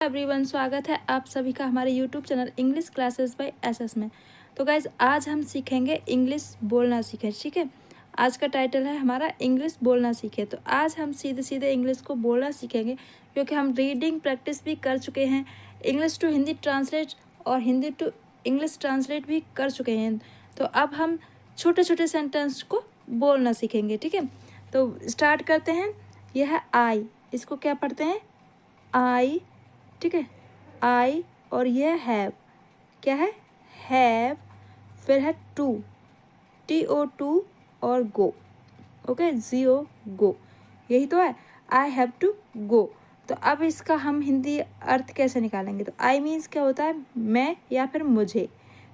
Everyone, स्वागत है आप सभी का हमारे YouTube channel English classes bye SS में। तो गाइज आज हम सीखेंगे इंग्लिश बोलना सीखें। ठीक है, आज का टाइटल है हमारा इंग्लिश बोलना सीखें। तो आज हम सीधे सीधे इंग्लिश को बोलना सीखेंगे, क्योंकि हम रीडिंग प्रैक्टिस भी कर चुके हैं, इंग्लिश टू हिंदी ट्रांसलेट और हिंदी टू इंग्लिश ट्रांसलेट भी कर चुके हैं। तो अब हम छोटे छोटे सेंटेंस को बोलना सीखेंगे। ठीक है, तो स्टार्ट करते हैं। यह है आई, इसको क्या पढ़ते हैं? आई। ठीक है, आई। और ये हैव, क्या है? हैव। फिर है टू, TO2 और गो। ओके, GO, गो, यही तो है। I have to go. तो अब इसका हम हिंदी अर्थ कैसे निकालेंगे? तो आई मीन्स क्या होता है? मैं या फिर मुझे।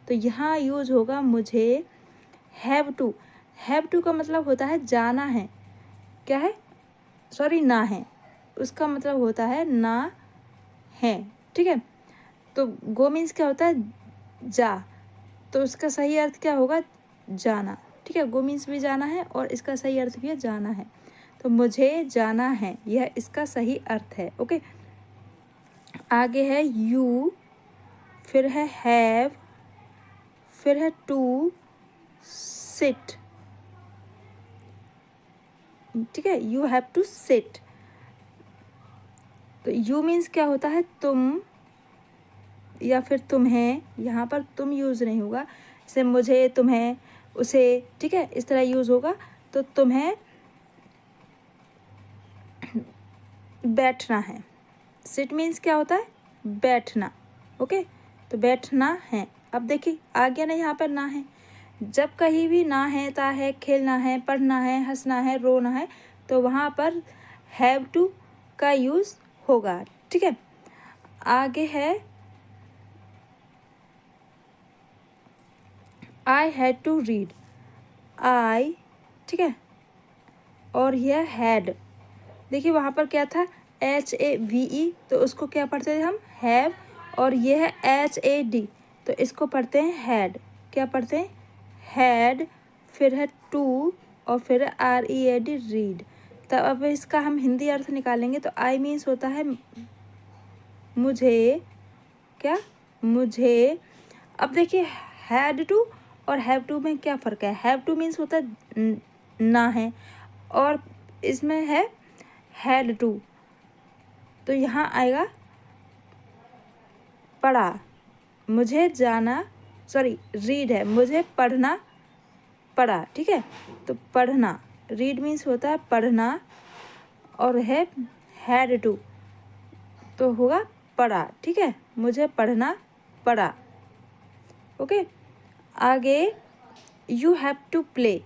तो यहाँ यूज होगा मुझे। हैव टू, हैव टू का मतलब होता है जाना है। क्या है? सॉरी, ना है। उसका मतलब होता है ना है। ठीक है, तो गो मीन्स क्या होता है? जा। तो उसका सही अर्थ क्या होगा? जाना। ठीक है, गो मीन्स भी जाना है और इसका सही अर्थ भी है जाना है। तो मुझे जाना है, यह इसका सही अर्थ है। ओके, आगे है यू, फिर है हैव, फिर है टू सिट। ठीक है, यू हैव टू सिट। तो यू मीन्स क्या होता है? तुम या फिर तुम्हें। यहाँ पर तुम यूज़ नहीं होगा, जैसे मुझे, तुम्हें, उसे। ठीक है, इस तरह यूज़ होगा। तो तुम्हें बैठना है। सिट मीन्स क्या होता है? बैठना। ओके, तो बैठना है। अब देखिए आ गया ना, यहाँ पर ना है। जब कहीं भी ना है, ता है, खेलना है, पढ़ना है, हंसना है, रोना है, तो वहाँ पर हैव टू का यूज़ होगा। ठीक है, आगे है आई हैड टू रीड। आई, ठीक है, और यह हैड। देखिए वहाँ पर क्या था? HAVE, तो उसको क्या पढ़ते थे हम? हैव। और यह है HAD, तो इसको पढ़ते हैं हैड। क्या पढ़ते हैं? हैड। फिर है टू और फिर है READ, रीड। तब अब इसका हम हिंदी अर्थ निकालेंगे। तो आई मीन्स होता है मुझे। क्या? मुझे। अब देखिए हैड टू और हैव टू में क्या फ़र्क है? हैव टू मीन्स होता है ना है, और इसमें है हैड टू। तो यहाँ आएगा पढ़ा। मुझे जाना, सॉरी रीड है, मुझे पढ़ना पढ़ा। ठीक है, तो पढ़ना, रीड मीन्स होता है पढ़ना, और है हैड टू, तो होगा पढ़ा। ठीक है, मुझे पढ़ना पढ़ा। ओके, आगे यू हैव टू प्ले।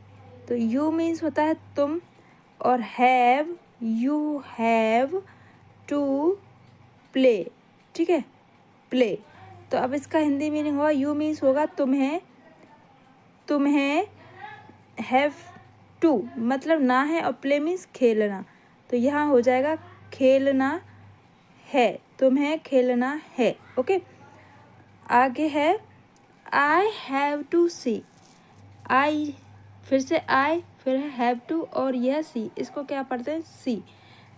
तो यू मीन्स होता है तुम, और have, you have to play. ठीक है, प्ले। तो अब इसका हिंदी मीनिंग होगा, यू मीन्स होगा तुम्हें, तुम्हें हैव टू मतलब ना है, और प्ले मीन्स खेलना। तो यहाँ हो जाएगा खेलना है, तुम्हें खेलना है। ओके, आगे है आई हैव टू सी। आई, फिर से आई, फिर है हैव टू और यह सी, इसको क्या पढ़ते हैं? सी।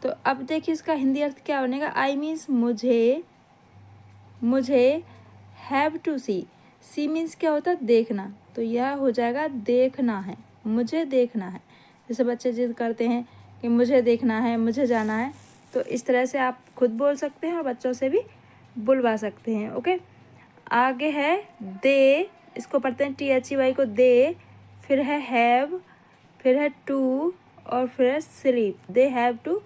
तो अब देखिए इसका हिंदी अर्थ क्या बनेगा? आई मीन्स मुझे, मुझे have to see. See means क्या होता है? देखना। तो यह हो जाएगा देखना है, मुझे देखना है। जैसे बच्चे जिद करते हैं कि मुझे देखना है, मुझे जाना है, तो इस तरह से आप खुद बोल सकते हैं और बच्चों से भी बुलवा सकते हैं। ओके, आगे है दे, इसको पढ़ते हैं THEY को, दे। फिर है हैव, फिर है टू और फिर है sleep. They have to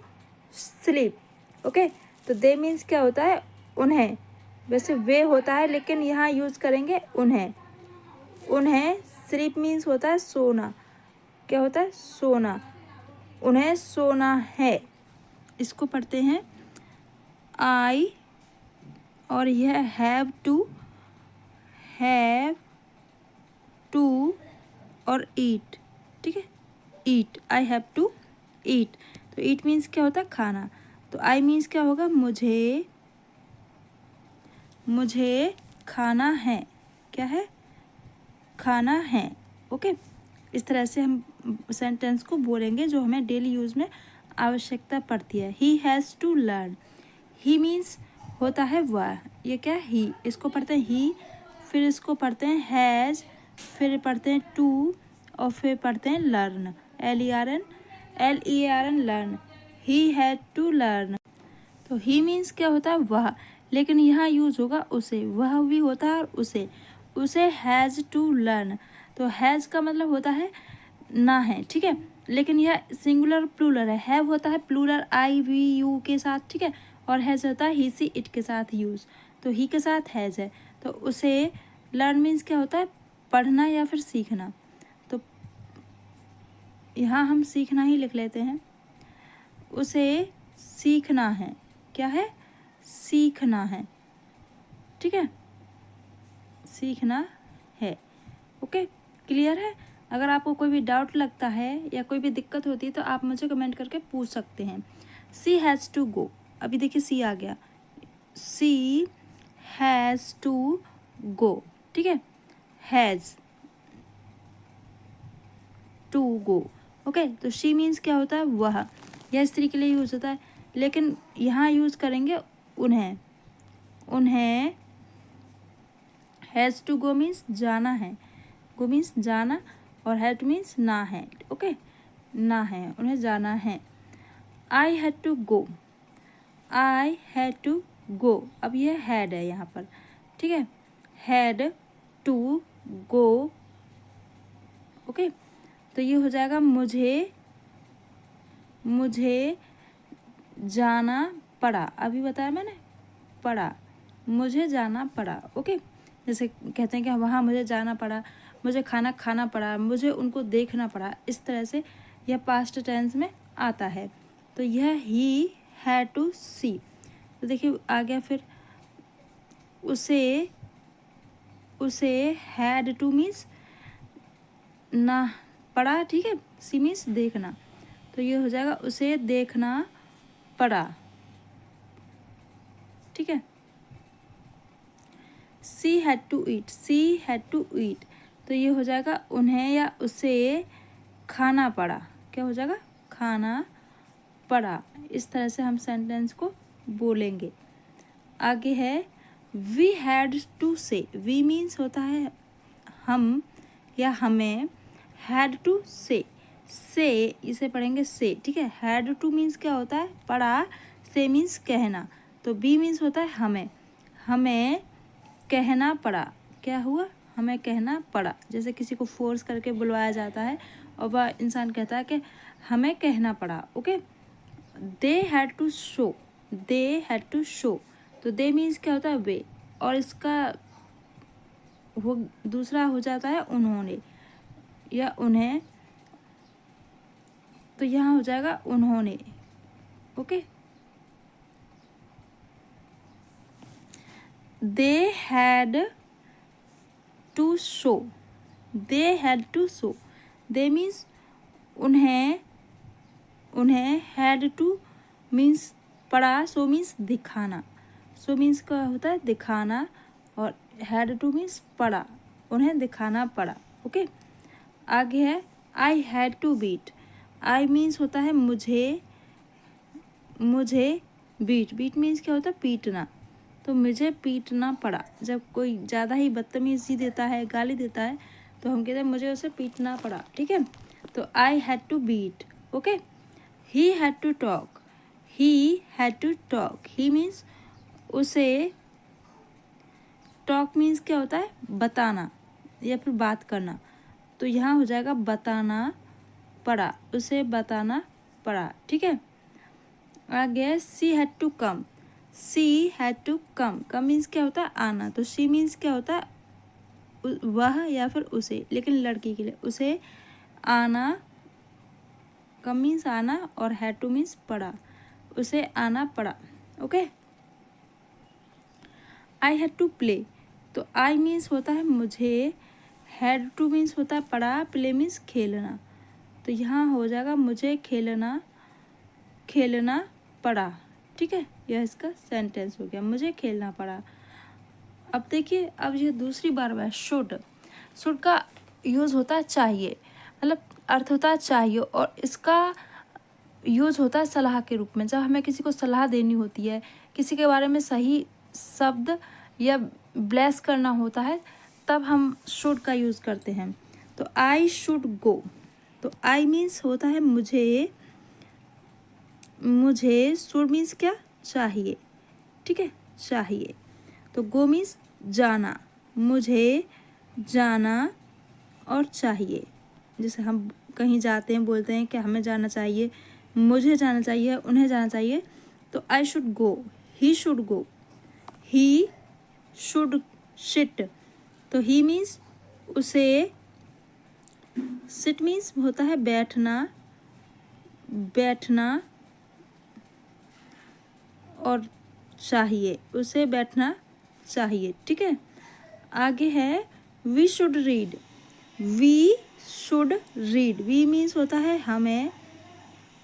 sleep. Okay, तो दे मीन्स क्या होता है? उन्हें। वैसे वे होता है, लेकिन यहाँ यूज़ करेंगे उन्हें। उन्हें। स्लीप मीन्स होता है सोना। क्या होता है? सोना। उन्हें सोना है। इसको पढ़ते हैं आई, और यह हैव टू और ईट। ठीक है, ईट, आई हैव टू ईट। तो ईट मीन्स क्या होता है? खाना। तो आई मीन्स क्या होगा? मुझे, मुझे खाना है। क्या है? खाना है। ओके, इस तरह से हम सेंटेंस को बोलेंगे जो हमें डेली यूज़ में आवश्यकता पड़ती है। He has to learn. He means होता है वह। ये क्या है? ही। इसको पढ़ते हैं ही, फिर इसको पढ़ते हैं हैज़, फिर पढ़ते हैं टू, और फिर पढ़ते हैं learn, LEARN learn. He had to learn. तो ही मीन्स क्या होता है? वह, लेकिन यहाँ यूज होगा उसे। वह भी होता है और उसे हैज़ टू लर्न। तो हैज़ का मतलब होता है ना है, ठीक है, लेकिन यह सिंगुलर प्लूरल है। हैव होता है प्लूरल IVU के साथ, ठीक है, और हैज़ होता है ही सी इट के साथ यूज। तो ही के साथ हैज़ है, तो उसे लर्न मीन्स क्या होता है? पढ़ना या फिर सीखना। तो यहाँ हम सीखना ही लिख लेते हैं। उसे सीखना है। क्या है? सीखना है, ठीक है, सीखना है। ओके, क्लियर है? अगर आपको कोई भी डाउट लगता है या कोई भी दिक्कत होती है तो आप मुझे कमेंट करके पूछ सकते हैं। सी हैज़ टू गो, अभी देखिए सी आ गया, सी हैज़ टू गो, ठीक है, हैज़ टू गो। ओके, तो शी मीन्स क्या होता है? वह, यह स्त्री के लिए यूज होता है, लेकिन यहाँ यूज करेंगे उन्हें हैज़ टू गो मीन्स जाना है, गो मीन्स जाना, और हैड मीन्स ना है। ओके, ना है, उन्हें जाना है। I had to go, I had to go, अब ये हैड है यहाँ पर, ठीक है, हैड टू गो। ओके, तो ये हो जाएगा मुझे जाना पड़ा। अभी बताया मैंने, पड़ा, मुझे जाना पड़ा। ओके, जैसे कहते हैं कि वहाँ मुझे जाना पड़ा, मुझे खाना खाना पड़ा, मुझे उनको देखना पड़ा, इस तरह से यह पास्ट टेंस में आता है। तो यह ही हैड टू सी। तो देखिए आ गया, फिर उसे हैड टू मीन्स ना पड़ा, ठीक है, सी मीन्स देखना, तो ये हो जाएगा उसे देखना पड़ा, ठीक है। She had to eat, she had to eat, तो ये हो जाएगा उन्हें या उसे खाना पड़ा। क्या हो जाएगा? खाना पड़ा। इस तरह से हम सेंटेंस को बोलेंगे। आगे है वी हैड टू से। वी मीन्स होता है हम या हमें, हैड टू से इसे पढ़ेंगे से, ठीक है। हैड टू मीन्स क्या होता है? पढ़ा, से मीन्स कहना, तो बी मीन्स होता है हमें कहना पड़ा। क्या हुआ? हमें कहना पड़ा। जैसे किसी को फोर्स करके बुलवाया जाता है और वह इंसान कहता है कि हमें कहना पड़ा। Okay, they had to show, तो दे मीन्स क्या होता है? वे, और इसका वो दूसरा हो जाता है उन्होंने या उन्हें, तो यहाँ हो जाएगा उन्होंने। Okay, they had to show, they means उन्हें हैड टू मीन्स पड़ा, सो मीन्स दिखाना, सो मीन्स क्या होता है? दिखाना, और हैड टू मीन्स पड़ा, उन्हें दिखाना पड़ा। ओके, आगे है I had to beat. I means होता है मुझे बीट मीन्स क्या होता है? पीटना, तो मुझे पीटना पड़ा। जब कोई ज़्यादा ही बदतमीजी देता है, गाली देता है, तो हम कहते हैं मुझे उसे पीटना पड़ा, ठीक है। तो I had to beat. Okay, he had to talk, he means उसे, टॉक मीन्स क्या होता है? बताना या फिर बात करना, तो यहाँ हो जाएगा बताना पड़ा, उसे बताना पड़ा, ठीक है। आगे she had to come, come means क्या होता है? आना, तो शी मीन्स क्या होता है? वह या फिर उसे, लेकिन लड़की के लिए उसे आना, कम मीन्स आना, और हैड टू मीन्स पड़ा, उसे आना पड़ा। Okay, I had to play, तो आई मीन्स होता है मुझे, हैड टू मीन्स होता है पड़ा, प्ले मीन्स खेलना, तो यहाँ हो जाएगा मुझे खेलना पड़ा, ठीक है। यह इसका सेंटेंस हो गया, मुझे खेलना पड़ा। अब देखिए, अब ये दूसरी बार है शुड का यूज़ होता है चाहिए, मतलब अर्थ होता है चाहिए, और इसका यूज़ होता है सलाह के रूप में। जब हमें किसी को सलाह देनी होती है किसी के बारे में सही शब्द या ब्लेस करना होता है तब हम शुड का यूज़ करते हैं। तो आई शुड गो, तो आई मीन्स होता है मुझे, मुझे शुड मीन्स क्या, चाहिए, ठीक है, चाहिए। तो गो मीन्स जाना, मुझे जाना और चाहिए। जैसे हम कहीं जाते हैं बोलते हैं कि हमें जाना चाहिए, मुझे जाना चाहिए, उन्हें जाना चाहिए। तो I should go, he should go, he should seat. तो ही मीन्स उसे, सिट मीन्स होता है बैठना, बैठना और चाहिए, उसे बैठना चाहिए, ठीक है। आगे है we should read, we should read, we means होता है हमें,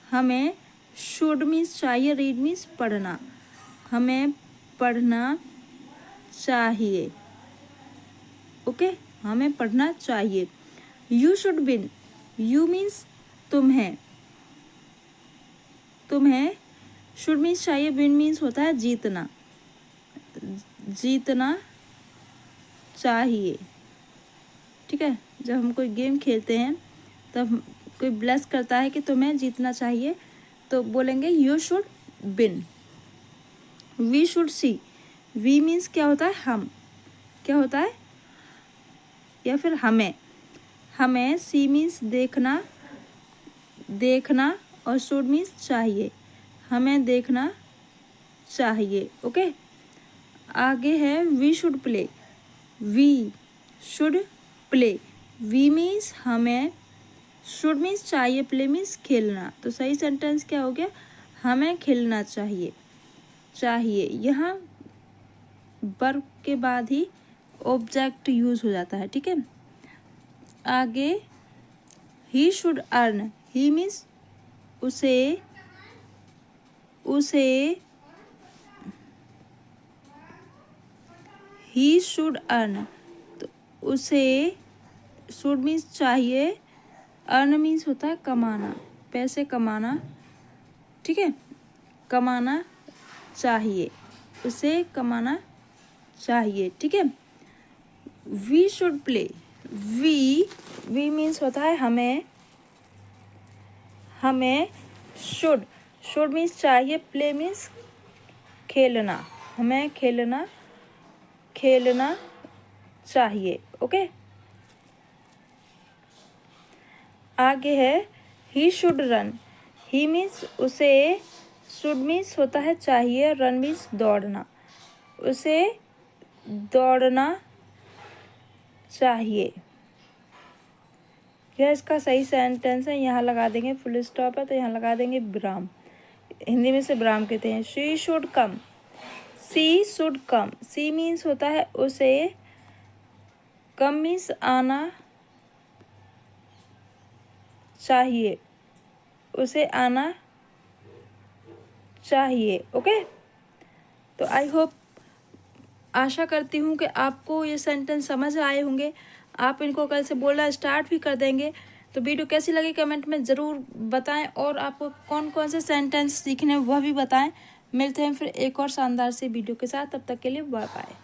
हमें शुड मीन्स चाहिए, रीड मीन्स पढ़ना, हमें पढ़ना चाहिए, ओके, हमें पढ़ना चाहिए। You should win, you means तुम्हें, तुम्हें शुड मीन्स चाहिए, विन मीन्स होता है जीतना, जीतना चाहिए, ठीक है। जब हम कोई गेम खेलते हैं तब कोई ब्लेस करता है कि तुम्हें जीतना चाहिए तो बोलेंगे you should win. We should see, we means क्या होता है हम, क्या होता है, या फिर हमें, हमें सी मीन्स देखना, देखना और शुड मीन्स चाहिए, हमें देखना चाहिए, ओके। आगे है we should play, we should play, we means हमें, शुड मीन्स चाहिए, प्ले मीन्स खेलना। तो सही सेंटेंस क्या हो गया, हमें खेलना चाहिए, चाहिए। यहाँ वर्ब के बाद ही ऑब्जेक्ट यूज हो जाता है, ठीक है। आगे he should earn, he means उसे, उसे, ही शुड अर्न, तो उसे, शुड मीन्स चाहिए, अर्न मीन्स होता है कमाना, पैसे कमाना, ठीक है, कमाना चाहिए, उसे कमाना चाहिए, ठीक है। We should play, we means होता है हमें, हमें शुड, शुड मीन्स चाहिए, प्ले मीन्स खेलना, हमें खेलना, खेलना चाहिए, ओके। आगे है he should run, he means उसे, शुड मीन्स होता है चाहिए, रन मीन्स दौड़ना, उसे दौड़ना चाहिए। यह इसका सही सेंटेंस है। यहाँ लगा देंगे, फुल स्टॉप है तो यहाँ लगा देंगे विराम, हिंदी में से विराम कहते हैं। She should come, she should come, she means होता है उसे, कम मीन्स आना चाहिए, उसे आना चाहिए, ओके। तो आई होप, आशा करती हूँ कि आपको ये सेंटेंस समझ आए होंगे, आप इनको कल से बोलना स्टार्ट भी कर देंगे। तो वीडियो कैसी लगी कमेंट में ज़रूर बताएं और आपको कौन कौन से सेंटेंस सीखने वह भी बताएं। मिलते हैं फिर एक और शानदार से वीडियो के साथ, तब तक के लिए बाय बाय।